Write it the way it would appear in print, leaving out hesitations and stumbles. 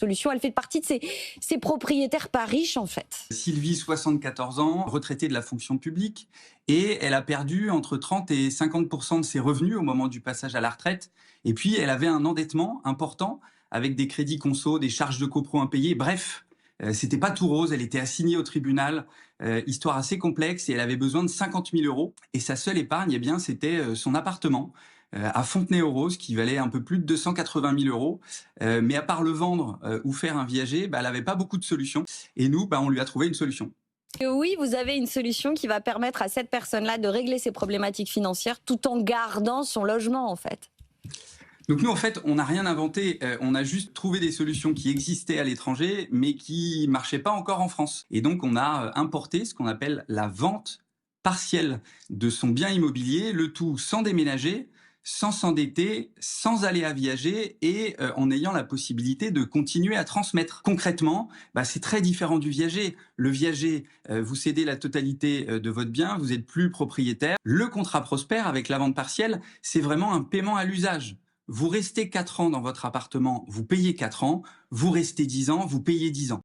solution. Elle fait partie de ces propriétaires pas riches, en fait. Sylvie, 74 ans, retraitée de la fonction publique, et elle a perdu entre 30 et 50% de ses revenus au moment du passage à la retraite. Et puis, elle avait un endettement important avec des crédits conso, des charges de copro impayées. Bref, c'était pas tout rose. Elle était assignée au tribunal, histoire assez complexe, et elle avait besoin de 50 000 euros. Et sa seule épargne, eh bien, c'était son appartement à Fontenay-aux-Roses, qui valait un peu plus de 280 000 euros. Mais à part le vendre ou faire un viager, elle n'avait pas beaucoup de solutions. Et nous, on lui a trouvé une solution. Et oui, vous avez une solution qui va permettre à cette personne-là de régler ses problématiques financières tout en gardant son logement, en fait. Donc nous, en fait, on n'a rien inventé. On a juste trouvé des solutions qui existaient à l'étranger, mais qui marchaient pas encore en France. Et donc, on a importé ce qu'on appelle la vente partielle de son bien immobilier, le tout sans déménager, sans s'endetter, sans aller à viager, et en ayant la possibilité de continuer à transmettre. Concrètement, c'est très différent du viager. Le viager, vous cédez la totalité de votre bien, vous n'êtes plus propriétaire. Le contrat prospère avec la vente partielle, c'est vraiment un paiement à l'usage. Vous restez 4 ans dans votre appartement, vous payez 4 ans, vous restez 10 ans, vous payez 10 ans.